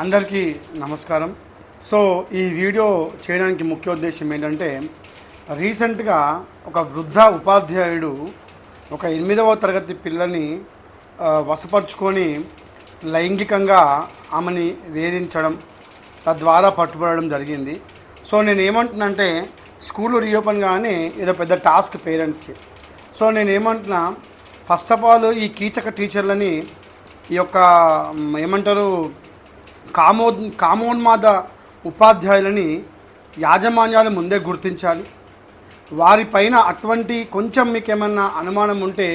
అందరికీ నమస్కారం. సో ఈ వీడియో చేయడానికి ముఖ్య ఉద్దేశం ఏంటంటే, రీసెంట్గా ఒక వృద్ధ ఉపాధ్యాయుడు ఒక 8వ తరగతి పిల్లని వశపరుచుకొని లైంగికంగా ఆమెని వేధించడం, తద్వారా పట్టుబడడం జరిగింది. సో నేను ఏమంటున్నానంటే, స్కూలు రీఓపెన్ కానీ ఏదో పెద్ద టాస్క్ పేరెంట్స్కి. సో నేను ఏమంటున్నా, ఫస్ట్ ఆఫ్ ఆల్ ఈ కీచక టీచర్లని ఈ యొక్క ఏమంటారు కామోన్మాద ఉపాధ్యాయులని యాజమాన్యాలు ముందే గుర్తించాలి. వారిపైన అటువంటి కొంచెం మీకు ఏమన్నా అనుమానం ఉంటే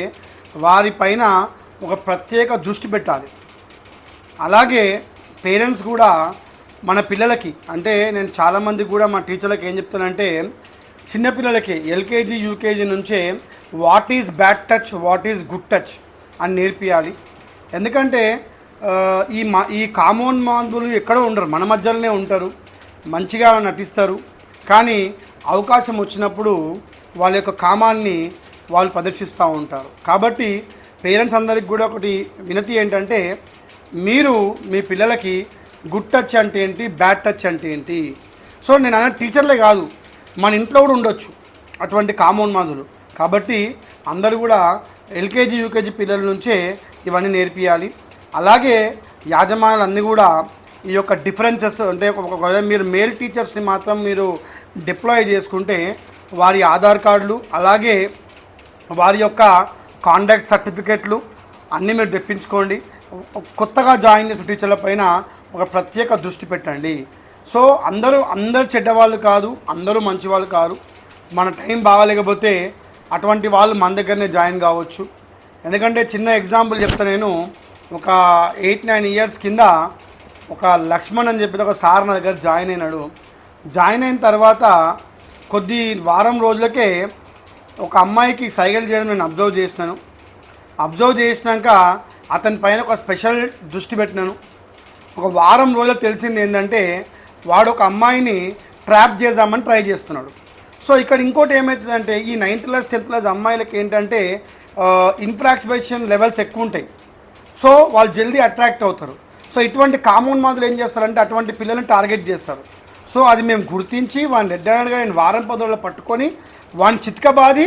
వారిపైన ఒక ప్రత్యేక దృష్టి పెట్టాలి. అలాగే పేరెంట్స్ కూడా మన పిల్లలకి, అంటే నేను చాలామంది కూడా మా టీచర్లకు ఏం చెప్తానంటే, చిన్నపిల్లలకి ఎల్కేజీ యూకేజీ నుంచే what is bad touch, what is good touch అని నేర్పియాలి. ఎందుకంటే ఈ కామోన్మాదులు ఎక్కడో ఉండరు, మన మధ్యలోనే ఉంటారు, మంచిగా నటిస్తారు. కానీ అవకాశం వచ్చినప్పుడు వాళ్ళ యొక్క కామాన్ని వాళ్ళు ప్రదర్శిస్తూ ఉంటారు. కాబట్టి పేరెంట్స్ అందరికి కూడా ఒకటి వినతి ఏంటంటే, మీరు మీ పిల్లలకి గుడ్ టచ్ అంటే ఏంటి, బ్యాడ్ టచ్ అంటే ఏంటి. సో నేను అన్న టీచర్లే కాదు, మన ఇంట్లో కూడా ఉండొచ్చు అటువంటి కామోన్మాదులు. కాబట్టి అందరూ కూడా ఎల్కేజీ యూకేజీ పిల్లల నుంచే ఇవన్నీ నేర్పియాలి. అలాగే యాజమాన్యాలన్నీ కూడా ఈ యొక్క డిఫరెన్సెస్, అంటే ఒకవేళ మీరు మేల్ టీచర్స్ని మాత్రం మీరు డిప్లాయ్ చేసుకుంటే వారి ఆధార్ కార్డులు, అలాగే వారి యొక్క కాంటాక్ట్ సర్టిఫికెట్లు అన్నీ మీరు తెప్పించుకోండి. కొత్తగా జాయిన్ చేసిన టీచర్ల పైన ఒక ప్రత్యేక దృష్టి పెట్టండి. సో అందరూ చెడ్డవాళ్ళు కాదు, అందరూ మంచి వాళ్ళు కాదు. మన టైం బాగాలేకపోతే అటువంటి వాళ్ళు మన దగ్గరనే జాయిన్ కావచ్చు. ఎందుకంటే చిన్న ఎగ్జాంపుల్ చెప్తా, నేను ఒక 8-9 ఇయర్స్ కింద ఒక లక్ష్మణ్ అని చెప్పి ఒక సార్ నా దగ్గర జాయిన్ అయినాడు. జాయిన్ అయిన తర్వాత కొద్ది వారం రోజులకే ఒక అమ్మాయికి సైగలు చేయడం నేను అబ్జర్వ్ చేసినాక అతని పైన ఒక స్పెషల్ దృష్టి పెట్టినాను. ఒక వారం రోజులు తెలిసింది ఏంటంటే, వాడు ఒక అమ్మాయిని ట్రాప్ చేద్దామని ట్రై చేస్తున్నాడు. సో ఇక్కడ ఇంకోటి ఏమవుతుందంటే, ఈ 9th క్లాస్ 10th క్లాస్ అమ్మాయిలకి ఏంటంటే ఇంప్రాక్టివేషన్ లెవెల్స్ ఎక్కువ ఉంటాయి. సో వాళ్ళు జల్దీ అట్రాక్ట్ అవుతారు. సో ఇటువంటి కామోన్మాదులు ఏం చేస్తారంటే అటువంటి పిల్లల్ని టార్గెట్ చేస్తారు. సో అది మేము గుర్తించి వాడిని రెడ్డగా నేను వారం 10 రోజులు పట్టుకొని వాడిని చితకబాది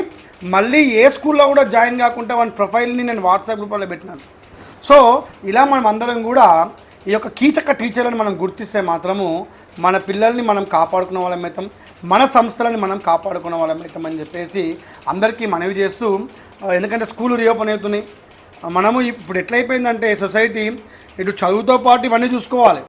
మళ్ళీ ఏ స్కూల్లో కూడా జాయిన్ కాకుండా వాడి ప్రొఫైల్ని నేను వాట్సాప్ గ్రూప్లో పెట్టినాను. సో ఇలా మనం అందరం కూడా ఈ యొక్క కీచక టీచర్లను మనం గుర్తిస్తే మాత్రము మన పిల్లల్ని మనం కాపాడుకునే వాళ్ళమవుతాం, మన సంస్థలని మనం కాపాడుకునే వాళ్ళమవుతాం అని చెప్పేసి అందరికీ మనవి చేస్తూ, ఎందుకంటే స్కూల్ రీఓపెన్ అవుతున్నాయి. మనము ఇప్పుడు ఎట్లయిపోయిందంటే సొసైటీ ఇటు చదువుతో పాటు ఇవన్నీ చూసుకోవాలి.